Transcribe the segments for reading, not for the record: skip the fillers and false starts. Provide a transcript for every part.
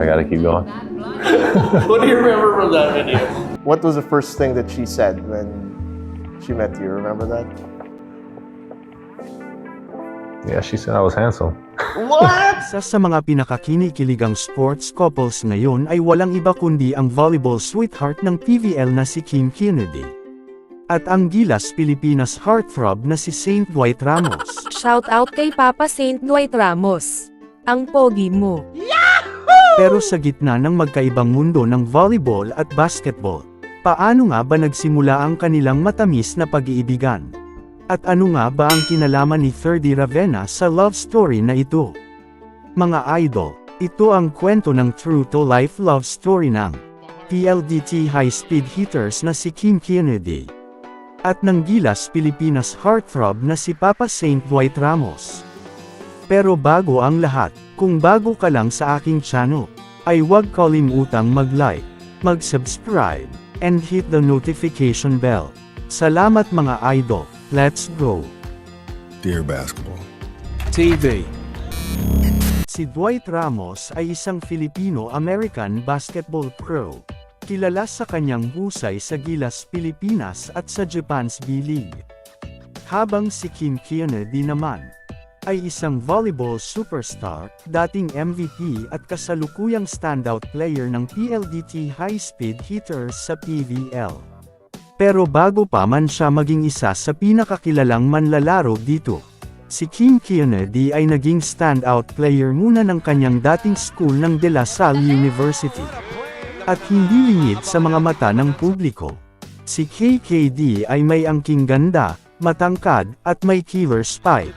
I gotta keep going. What do you remember from that video? What was the first thing that she said when she met you? Remember that? Yeah, she said I was handsome. Isa sa mga pinakakinikiligang sports couples ngayon ay walang iba kundi ang volleyball sweetheart ng PVL na si Kim Kennedy. At ang Gilas Pilipinas heartthrob na si Saint Dwight Ramos. Shout out kay Papa Saint Dwight Ramos. Ang pogi mo. Pero sa gitna ng magkaibang mundo ng volleyball at basketball, paano nga ba nagsimula ang kanilang matamis na pag-iibigan? At ano nga ba ang kinalaman ni Ferdy Ravenna sa love story na ito? Mga idol, ito ang kwento ng true-to-life love story ng PLDT high-speed hitters na si Kim Kennedy at ng Gilas Pilipinas heartthrob na si Papa Saint Dwight Ramos. Pero bago ang lahat, kung bago ka lang sa aking channel, ay huwag kalimutang mag-like, mag-subscribe, and hit the notification bell. Salamat mga idol, let's go! Dear Basketball TV. Si Dwight Ramos ay isang Filipino-American basketball pro. Kilala sa kanyang husay sa Gilas Pilipinas at sa Japan's B-League. Habang si Kim Kennedy naman, ay isang volleyball superstar, dating MVP at kasalukuyang standout player ng PLDT high-speed hitters sa PVL. Pero bago pa man siya maging isa sa pinakakilalang manlalaro dito, si Kim Kennedy ay naging standout player muna ng kanyang dating school ng De La Salle University. At hindi lingid sa mga mata ng publiko, si KKD ay may angking ganda, matangkad, at may killer spike.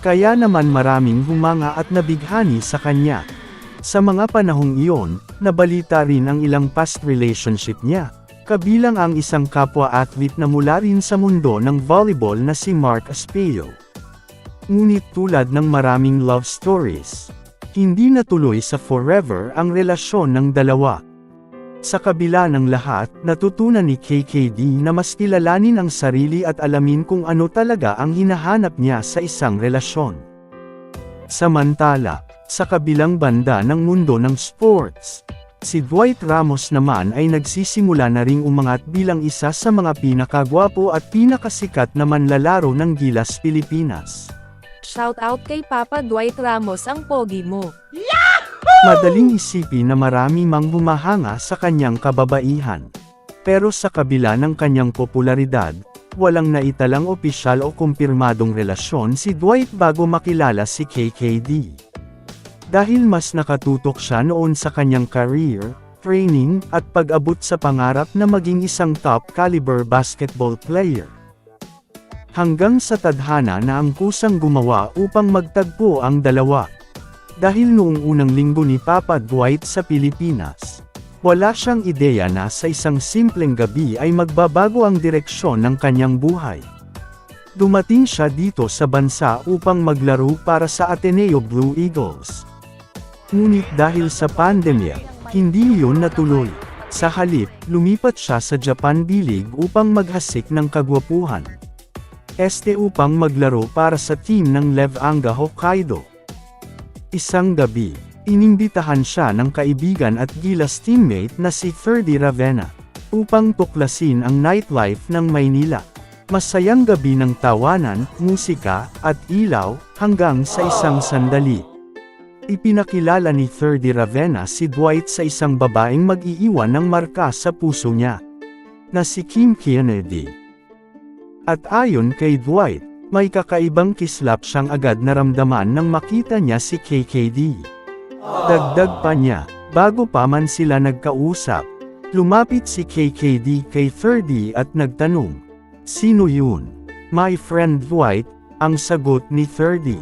Kaya naman maraming humanga at nabighani sa kanya. Sa mga panahong iyon, nabalita rin ang ilang past relationship niya, kabilang ang isang kapwa-athlete na mula rin sa mundo ng volleyball na si Mark Aspeyo. Ngunit tulad ng maraming love stories, hindi natuloy sa forever ang relasyon ng dalawa. Sa kabila ng lahat, natutunan ni KKD na mas kilalanin ang sarili at alamin kung ano talaga ang hinahanap niya sa isang relasyon. Samantala, sa kabilang banda ng mundo ng sports, si Dwight Ramos naman ay nagsisimula na ring umangat bilang isa sa mga pinakagwapo at pinakasikat na manlalaro ng Gilas Pilipinas. Shout out kay Papa Dwight Ramos, ang pogi mo. Madaling isipin na marami mang humahanga sa kanyang kababaihan. Pero sa kabila ng kanyang popularidad, walang naitalang opisyal o kumpirmadong relasyon si Dwight bago makilala si KKD. Dahil mas nakatutok siya noon sa kanyang career, training, at pag-abot sa pangarap na maging isang top-caliber basketball player. Hanggang sa tadhana na ang kusang gumawa upang magtagpo ang dalawa. Dahil noong unang linggo ni Papa Dwight sa Pilipinas, wala siyang ideya na sa isang simpleng gabi ay magbabago ang direksyon ng kanyang buhay. Dumating siya dito sa bansa upang maglaro para sa Ateneo Blue Eagles. Ngunit dahil sa pandemya, hindi yun natuloy. Sa halip, lumipat siya sa Japan B-League upang maghasik ng kagwapuhan. Upang maglaro para sa team ng Lev Anga Hokkaido. Isang gabi, inimbitahan siya ng kaibigan at Gilas teammate na si Ferdy Ravenna, upang tuklasin ang nightlife ng Maynila. Masayang gabi ng tawanan, musika, at ilaw, hanggang sa isang sandali. Ipinakilala ni Ferdy Ravenna si Dwight sa isang babaeng mag-iiwan ng marka sa puso niya, na si Kim Kennedy. At ayon kay Dwight, may kakaibang kislap siyang agad naramdaman nang makita niya si KKD. Dagdag pa niya, bago pa man sila nagkausap, lumapit si KKD kay Ferdy at nagtanong, "Sino yun?" "My friend Dwight," ang sagot ni Ferdy.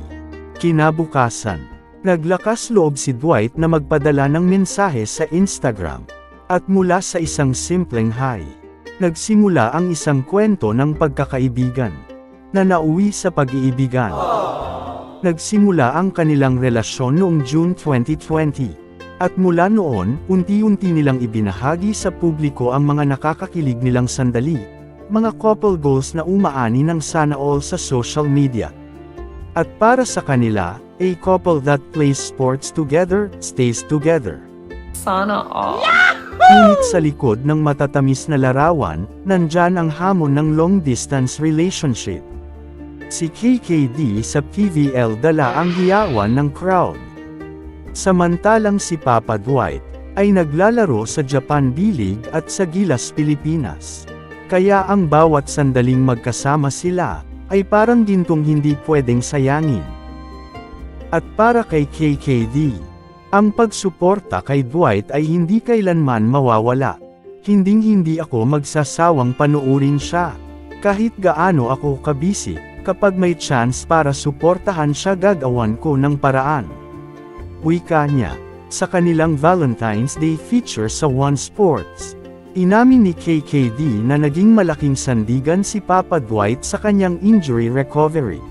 Kinabukasan, naglakas loob si Dwight na magpadala ng mensahe sa Instagram. At mula sa isang simpleng hi, nagsimula ang isang kwento ng pagkakaibigan na nauwi sa pag-iibigan. Nagsimula ang kanilang relasyon noong June 2020. At mula noon, unti-unti nilang ibinahagi sa publiko ang mga nakakakilig nilang sandali, mga couple goals na umaani ng sana all sa social media. At para sa kanila, a couple that plays sports together, stays together. Sana all. Ngunit sa likod ng matatamis na larawan, nandyan ang hamon ng long-distance relationship. Si KKD sa PVL dala ang hiyawan ng crowd. Samantalang si Papa Dwight ay naglalaro sa Japan B-League at sa Gilas, Pilipinas. Kaya ang bawat sandaling magkasama sila ay parang gintong hindi pwedeng sayangin. At para kay KKD, ang pagsuporta kay Dwight ay hindi kailanman mawawala. Hinding-hindi ako magsasawang panuurin siya. Kahit gaano ako kabisi, kapag may chance para suportahan siya gagawan ko ng paraan. Wika niya, sa kanilang Valentine's Day feature sa One Sports. Inamin ni KKD na naging malaking sandigan si Papa Dwight sa kanyang injury recovery.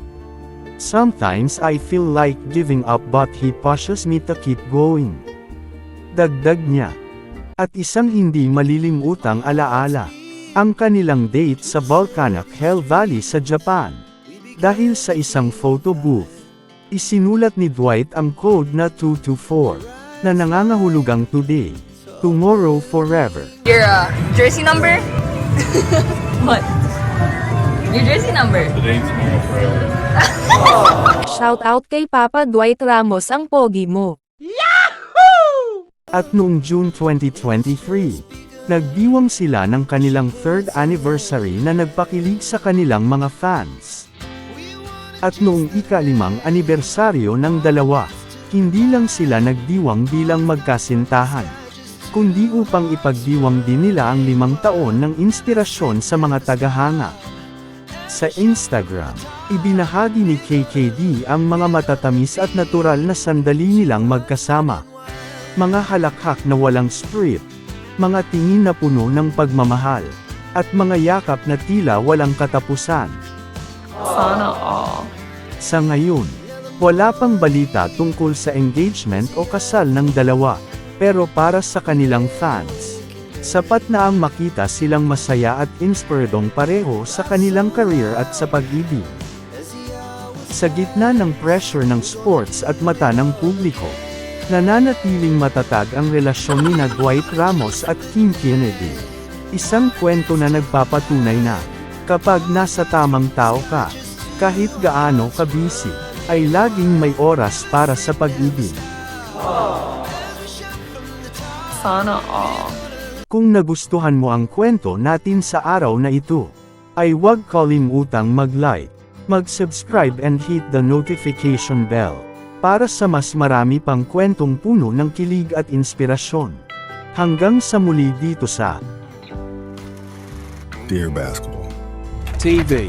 Sometimes I feel like giving up but he pushes me to keep going. Dagdag niya. At isang hindi malilimutang alaala, ang kanilang date sa Volcanic Hell Valley sa Japan. Dahil sa isang photo booth, isinulat ni Dwight ang code na 224, na nangangahulugang today, tomorrow forever. Your jersey number? What? Your jersey number? Shout out kay Papa Dwight Ramos ang pogi mo. At noong June 2023, nagdiwang sila ng kanilang 3rd anniversary na nagpakilig sa kanilang mga fans. At noong ika-5 anibersaryo ng dalawa, hindi lang sila nagdiwang bilang magkasintahan, kundi upang ipagdiwang din nila ang 5 taon ng inspirasyon sa mga tagahanga. Sa Instagram, ibinahagi ni KKD ang mga matatamis at natural na sandali nilang magkasama. Mga halakhak na walang script, mga tingin na puno ng pagmamahal, at mga yakap na tila walang katapusan. Sana all. Sa ngayon, wala pang balita tungkol sa engagement o kasal ng dalawa, pero para sa kanilang fans, sapat na ang makita silang masaya at inspiredong pareho sa kanilang career at sa pag-ibig. Sa gitna ng pressure ng sports at mata ng publiko, nananatiling matatag ang relasyon ni Dwight Ramos at Kim Kennedy. Isang kwento na nagpapatunay na, kapag nasa tamang tao ka, kahit gaano ka busy, ay laging may oras para sa pag-ibig. Sana all. Kung nagustuhan mo ang kwento natin sa araw na ito, ay huwag kalimutang mag-like, mag-subscribe and hit the notification bell, para sa mas marami pang kwentong puno ng kilig at inspirasyon. Hanggang sa muli dito sa Dear Basketball. TV.